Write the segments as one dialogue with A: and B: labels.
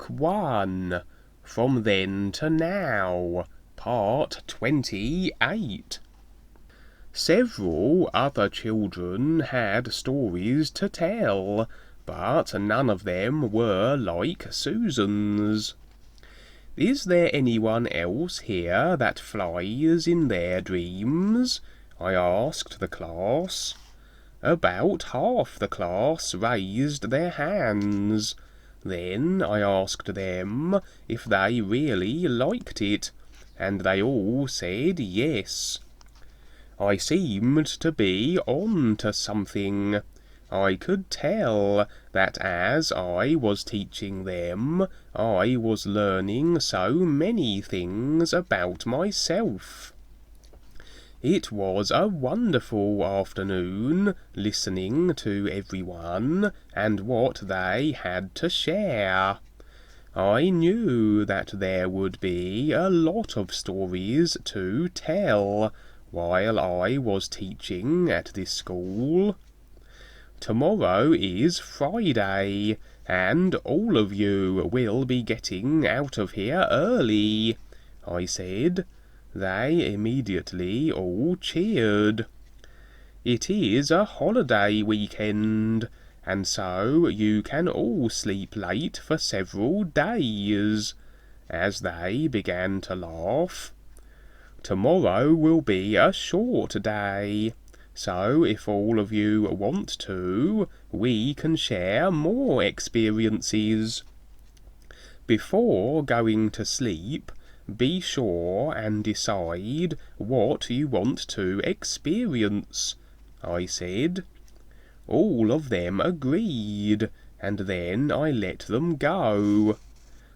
A: Book 1, From Then to Now, Part 28. Several other children had stories to tell, but none of them were like Susan's. "Is there anyone else here that flies in their dreams?" I asked the class. About half the class raised their hands. Then I asked them if they really liked it, and they all said yes. I seemed to be on to something. I could tell that as I was teaching them, I was learning so many things about myself. It was a wonderful afternoon, listening to everyone and what they had to share. I knew that there would be a lot of stories to tell while I was teaching at this school. Tomorrow is Friday, and all of you will be getting out of here early, I said. They immediately all cheered. It is a holiday weekend, and so you can all sleep late for several days, as they began to laugh. Tomorrow will be a short day, so if all of you want to, we can share more experiences. Before going to sleep, be sure and decide what you want to experience, I said. All of them agreed, and then I let them go.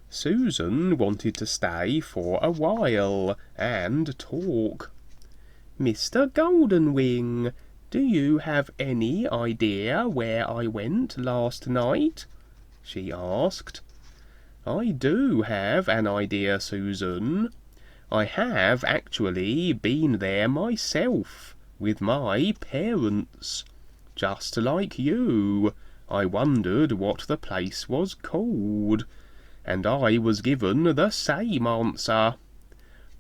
A: Susan wanted to stay for a while and talk. "Mr. Goldenwing, do you have any idea where I went last night?" she asked. "I do have an idea, Susan. I have actually been there myself, with my parents. Just like you, I wondered what the place was called, and I was given the same answer.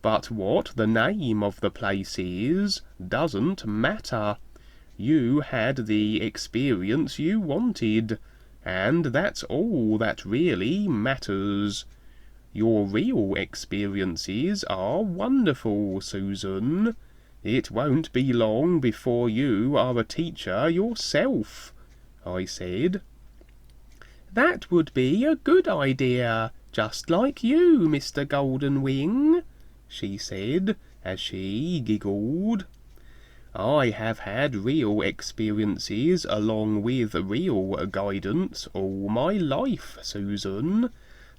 A: But what the name of the place is doesn't matter. You had the experience you wanted, and that's all that really matters. Your real experiences are wonderful, Susan. It won't be long before you are a teacher yourself," I said. "That would be a good idea, just like you, Mr. Goldenwing," she said, as she giggled. "I have had real experiences along with real guidance all my life, Susan.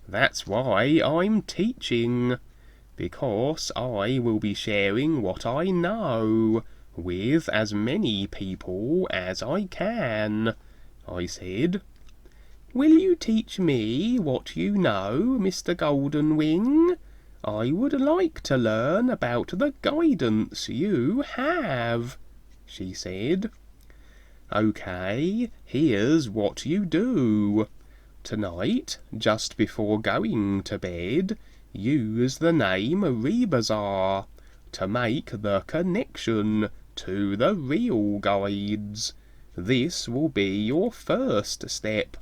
A: That's why I'm teaching, because I will be sharing what I know with as many people as I can," I said. "Will you teach me what you know, Mr. Goldenwing? I would like to learn about the guidance you have," she said. "Okay, here's what you do. Tonight, just before going to bed, use the name Rebazar to make the connection to the real guides. This will be your first step.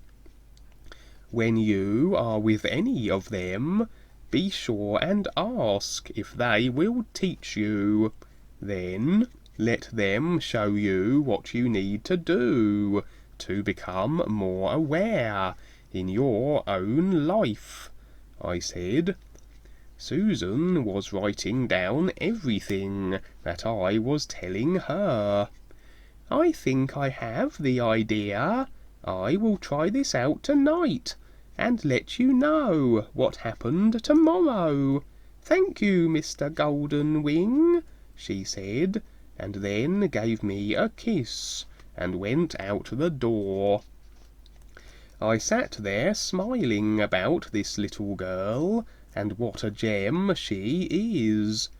A: When you are with any of them, be sure and ask if they will teach you. Then let them show you what you need to do to become more aware in your own life," I said. Susan was writing down everything that I was telling her. "I think I have the idea. I will try this out tonight and let you know what happened tomorrow. Thank you, Mr. Goldenwing," she said, and then gave me a kiss and went out the door. I sat there smiling about this little girl, and what a gem she is.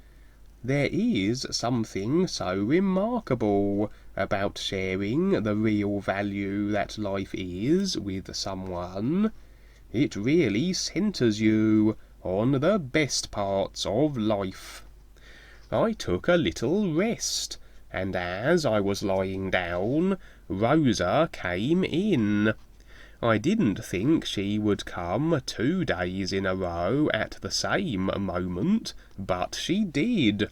A: There is something so remarkable about sharing the real value that life is with someone. It really centres you on the best parts of life. I took a little rest, and as I was lying down, Rosa came in. I didn't think she would come 2 days in a row at the same moment, but she did.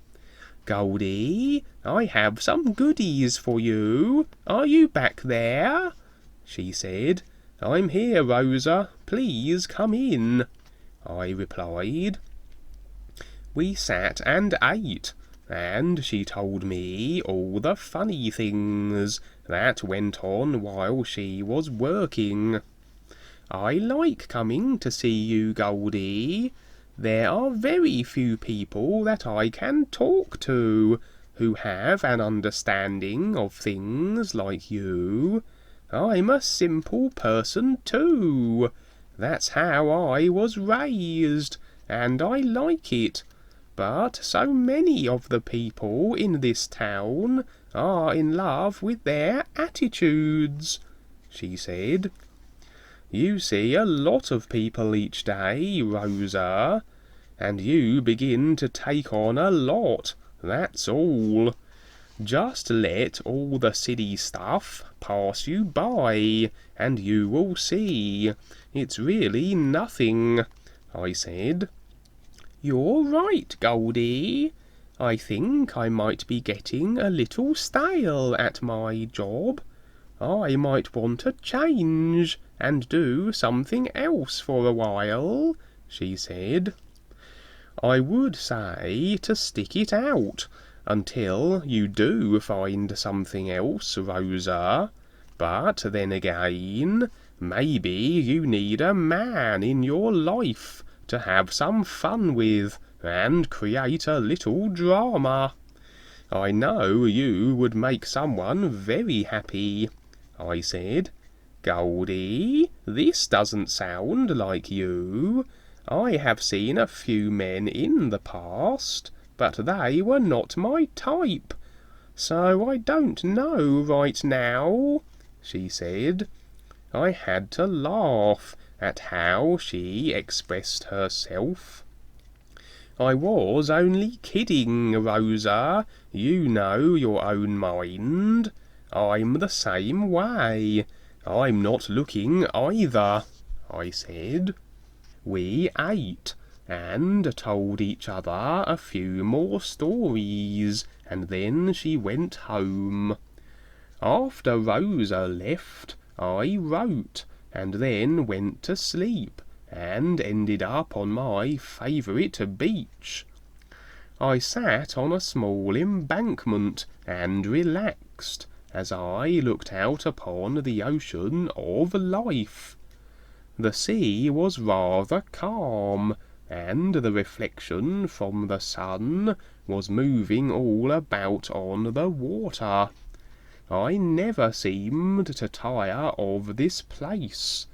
A: "Goldie, I have some goodies for you. Are you back there?" she said. "I'm here, Rosa. Please come in," I replied. We sat and ate, and she told me all the funny things that went on while she was working. "I like coming to see you, Goldie. There are very few people that I can talk to who have an understanding of things like you. I'm a simple person too. That's how I was raised, and I like it. But so many of the people in this town are in love with their attitudes," she said. "You see a lot of people each day, Rosa, and you begin to take on a lot, that's all. Just let all the silly stuff pass you by, and you will see. It's really nothing," I said. "You're right, Goldie. I think I might be getting a little stale at my job. I might want a change and do something else for a while," she said. "I would say to stick it out until you do find something else, Rosa. But then again, maybe you need a man in your life to have some fun with and create a little drama. I know you would make someone very happy," I said. "Goldie, this doesn't sound like you. I have seen a few men in the past, but they were not my type. So I don't know right now," she said. I had to laugh at how she expressed herself. "I was only kidding, Rosa. You know your own mind. I'm the same way. I'm not looking either," I said. We ate and told each other a few more stories, and then she went home. After Rosa left, I wrote, and then went to sleep, and ended up on my favourite beach. I sat on a small embankment and relaxed as I looked out upon the ocean of life. The sea was rather calm, and the reflection from the sun was moving all about on the water. I never seemed to tire of this place.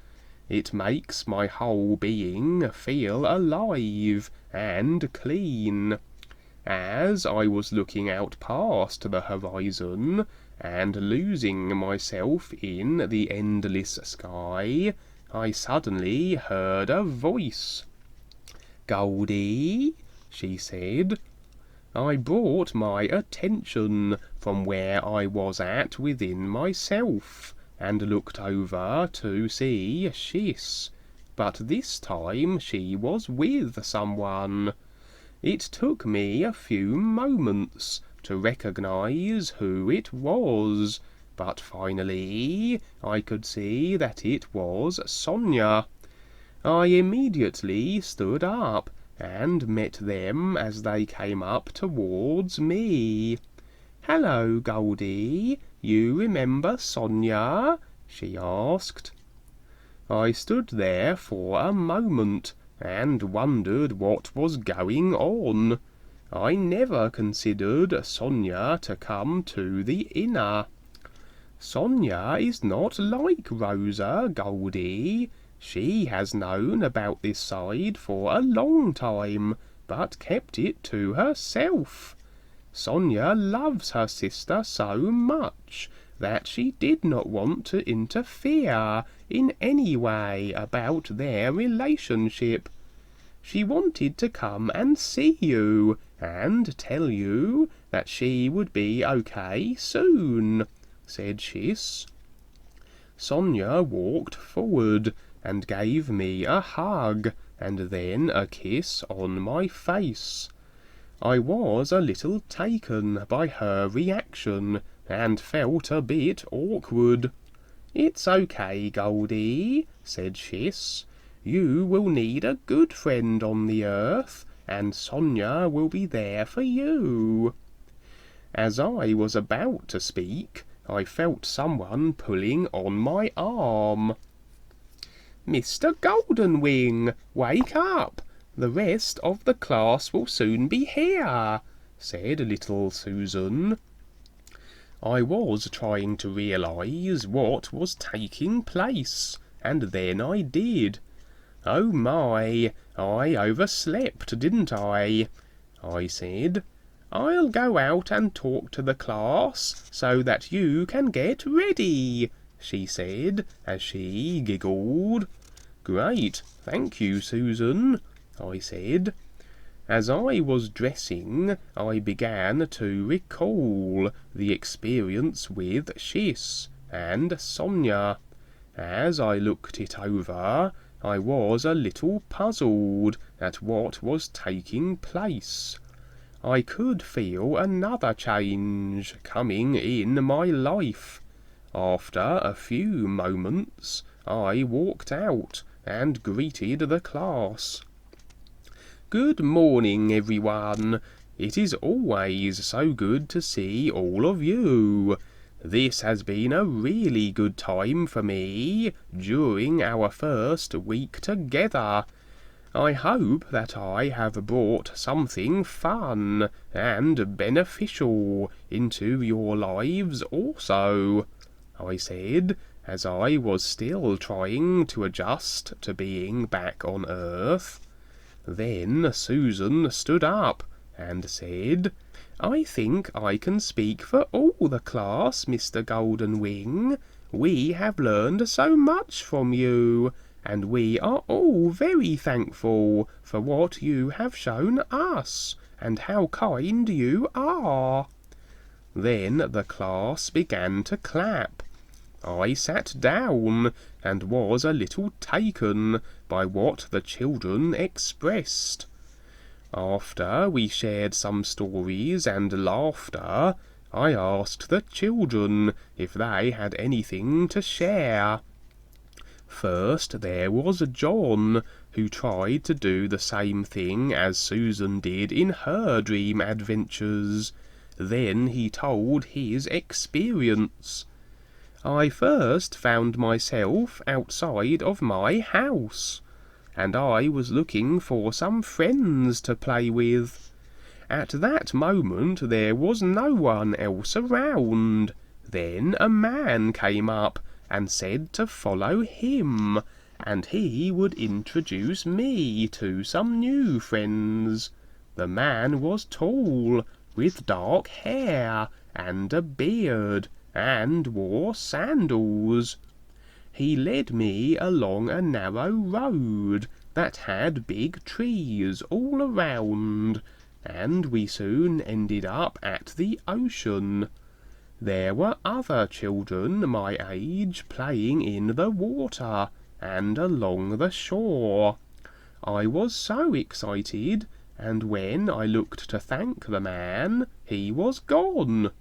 A: It makes my whole being feel alive and clean. As I was looking out past the horizon and losing myself in the endless sky, I suddenly heard a voice. "Goldie," she said. I brought my attention from where I was at within myself, and looked over to see Shiss, but this time she was with someone. It took me a few moments to recognize who it was, but finally I could see that it was Sonia. I immediately stood up and met them as they came up towards me. "Hello, Goldie, you remember Sonia?" she asked. I stood there for a moment and wondered what was going on. I never considered Sonia to come to the inner. "Sonia is not like Rosa, Goldie. She has known about this side for a long time, but kept it to herself. Sonia loves her sister so much that she did not want to interfere in any way about their relationship. She wanted to come and see you and tell you that she would be okay soon, said Shiss. Sonia walked forward and gave me a hug and then a kiss on my face. I was a little taken by her reaction and felt a bit awkward. "It's okay, Goldie," said Shiss. "You will need a good friend on the earth, and Sonia will be there for you." As I was about to speak, I felt someone pulling on my arm. "Mr. Goldenwing, wake up! The rest of the class will soon be here," said little Susan. I was trying to realize what was taking place, and then I did. "Oh my, I overslept, didn't I?" I said. "I'll go out and talk to the class so that you can get ready," she said as she giggled. "Great, thank you, Susan," I said. As I was dressing, I began to recall the experience with Shiss and Sonia. As I looked it over, I was a little puzzled at what was taking place. I could feel another change coming in my life. After a few moments, I walked out and greeted the class. "Good morning, everyone. It is always so good to see all of you. This has been a really good time for me during our first week together. I hope that I have brought something fun and beneficial into your lives also," I said, as I was still trying to adjust to being back on Earth. Then Susan stood up and said, "I think I can speak for all the class, Mr. Goldenwing. We have learned so much from you, and we are all very thankful for what you have shown us, and how kind you are." Then the class began to clap. I sat down and was a little taken by what the children expressed. After we shared some stories and laughter, I asked the children if they had anything to share. First there was John, who tried to do the same thing as Susan did in her dream adventures. Then he told his experience. "I first found myself outside of my house, and I was looking for some friends to play with. At that moment there was no one else around. Then a man came up and said to follow him, and he would introduce me to some new friends. The man was tall, with dark hair and a beard, and wore sandals. He led me along a narrow road that had big trees all around, and we soon ended up at the ocean. There were other children my age playing in the water and along the shore. I was so excited, and when I looked to thank the man, he was gone.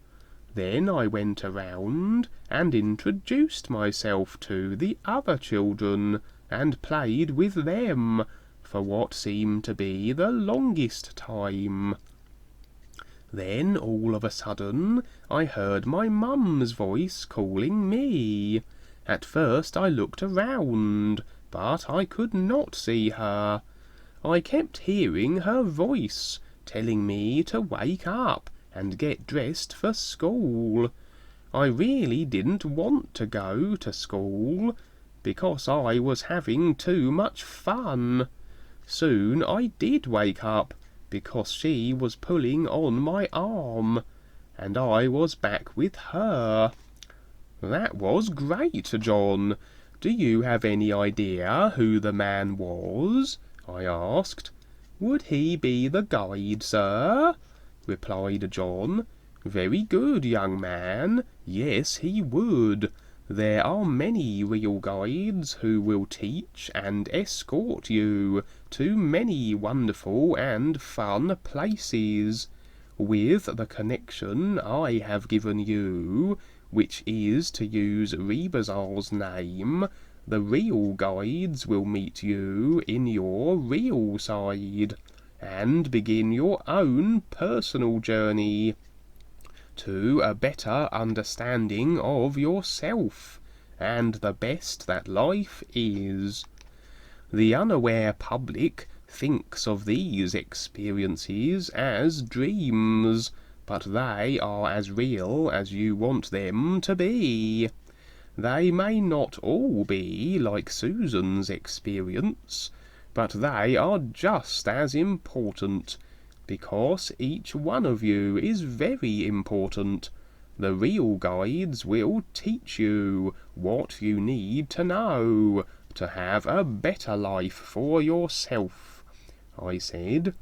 A: Then I went around and introduced myself to the other children and played with them for what seemed to be the longest time. Then all of a sudden I heard my mum's voice calling me. At first I looked around, but I could not see her. I kept hearing her voice telling me to wake up and get dressed for school. I really didn't want to go to school, because I was having too much fun. Soon I did wake up, because she was pulling on my arm, and I was back with her. That was great, John. Do you have any idea who the man was? I asked. Would he be the guide, sir? Replied John. Very good, young man. Yes, he would. There are many real guides who will teach and escort you to many wonderful and fun places. With the connection I have given you, which is to use Rebazar's name, the real guides will meet you in your real side, and begin your own personal journey to a better understanding of yourself, and the best that life is. The unaware public thinks of these experiences as dreams, but they are as real as you want them to be. They may not all be like Susan's experience, but they are just as important, because each one of you is very important. The real guides will teach you what you need to know to have a better life for yourself, I said.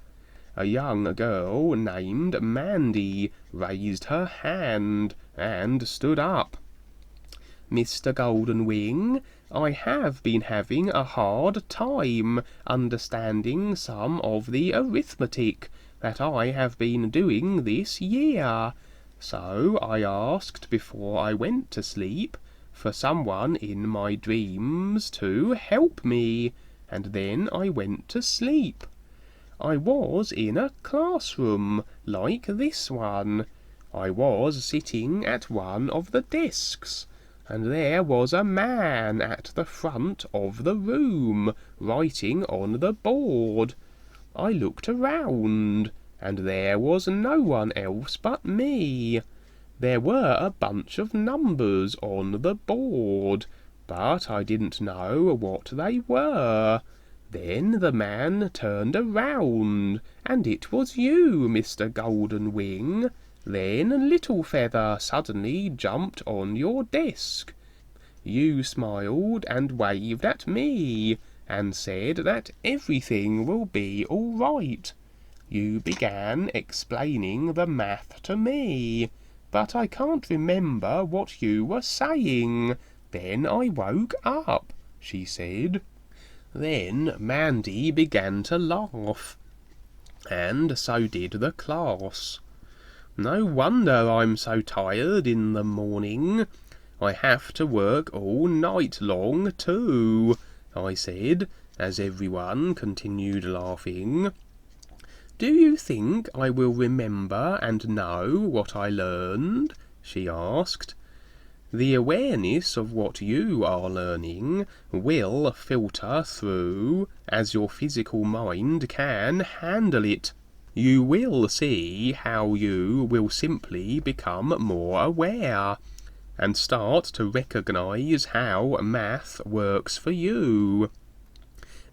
A: A young girl named Mandy raised her hand and stood up. Mr. Golden Wing, I have been having a hard time understanding some of the arithmetic that I have been doing this year, so I asked before I went to sleep for someone in my dreams to help me, and then I went to sleep. I was in a classroom like this one. I was sitting at one of the desks, and there was a man at the front of the room writing on the board. I looked around, and there was no one else but me. There were a bunch of numbers on the board, but I didn't know what they were. Then the man turned around, and it was you, Mr. Golden Wing. Then Little Feather suddenly jumped on your desk. You smiled and waved at me, and said that everything will be all right. You began explaining the math to me, but I can't remember what you were saying. Then I woke up, she said. Then Mandy began to laugh, and so did the class. No wonder I'm so tired in the morning. I have to work all night long too, I said, as everyone continued laughing. Do you think I will remember and know what I learned? She asked. The awareness of what you are learning will filter through as your physical mind can handle it. You will see how you will simply become more aware and start to recognize how math works for you.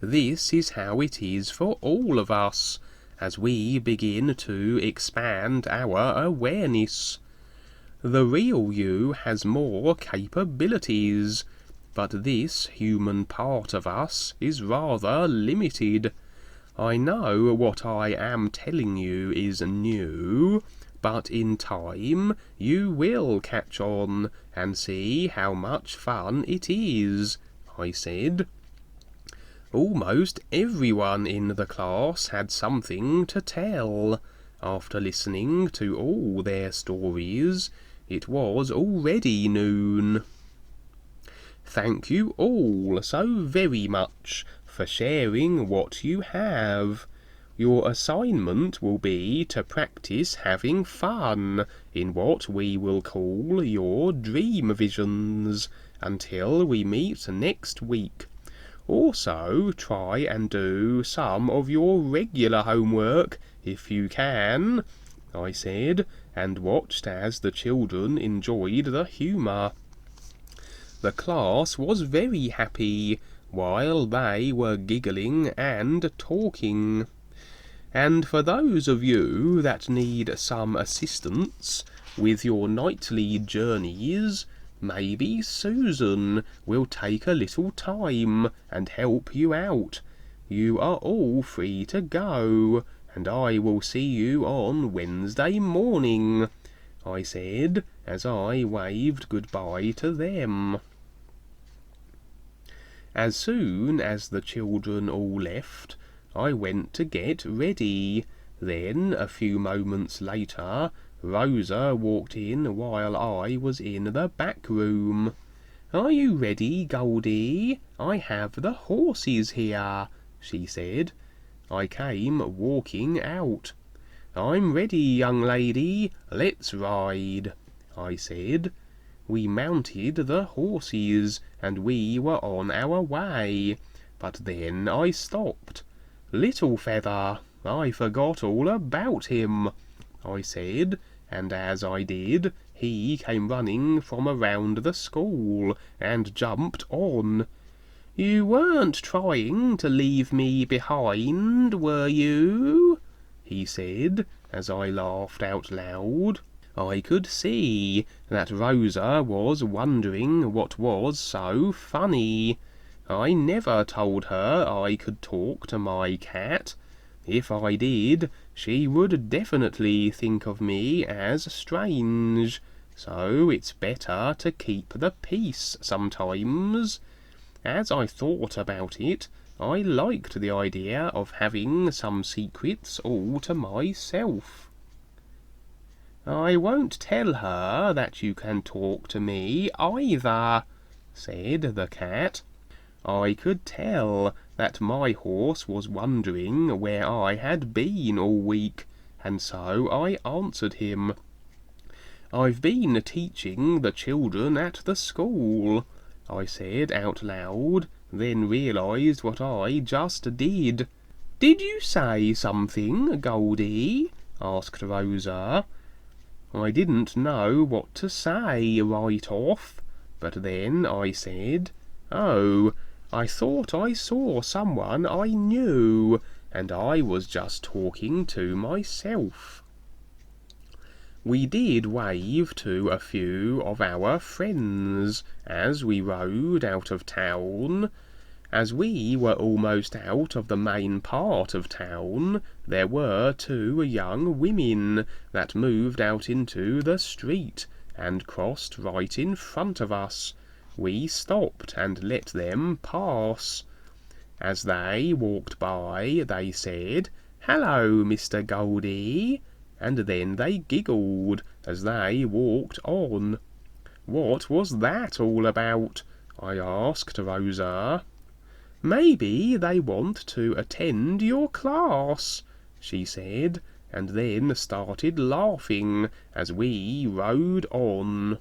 A: This is how it is for all of us as we begin to expand our awareness. The real you has more capabilities, but this human part of us is rather limited. I know what I am telling you is new, but in time you will catch on and see how much fun it is, I said. Almost everyone in the class had something to tell. After listening to all their stories, it was already noon. Thank you all so very much for sharing what you have. Your assignment will be to practice having fun in what we will call your dream visions until we meet next week. Also, try and do some of your regular homework if you can, I said, and watched as the children enjoyed the humour. The class was very happy while they were giggling and talking. And for those of you that need some assistance with your nightly journeys, Maybe Susan will take a little time and help you out. You are all free to go, and I will see you on Wednesday morning," I said, as I waved goodbye to them. As soon as the children all left, I went to get ready. Then, a few moments later, Rosa walked in while I was in the back room. "Are you ready, Goldie? I have the horses here," she said. I came walking out. "I'm ready, young lady. Let's ride," I said. We mounted the horses, and we were on our way. But then I stopped. "Little Feather, I forgot all about him," I said, and as I did, he came running from around the school and jumped on. "You weren't trying to leave me behind, were you?" he said, as I laughed out loud. I could see that Rosa was wondering what was so funny. I never told her I could talk to my cat. If I did, she would definitely think of me as strange, so it's better to keep the peace sometimes. As I thought about it, I liked the idea of having some secrets all to myself. "I won't tell her that you can talk to me either," said the cat. I could tell that my horse was wondering where I had been all week, and so I answered him. "I've been teaching the children at the school," I said out loud, then realized what I just did. "Did you say something, Goldie?" asked Rosa. I didn't know what to say right off, but then I said, "Oh, I thought I saw someone I knew, and I was just talking to myself." We did wave to a few of our friends as we rode out of town. As we were almost out of the main part of town, there were 2 young women that moved out into the street and crossed right in front of us. We stopped and let them pass. As they walked by, they said, "Hello, Mr. Goldie," and then they giggled as they walked on. "What was that all about?" I asked Rosa. "Maybe they want to attend your class," she said, and then started laughing as we rode on.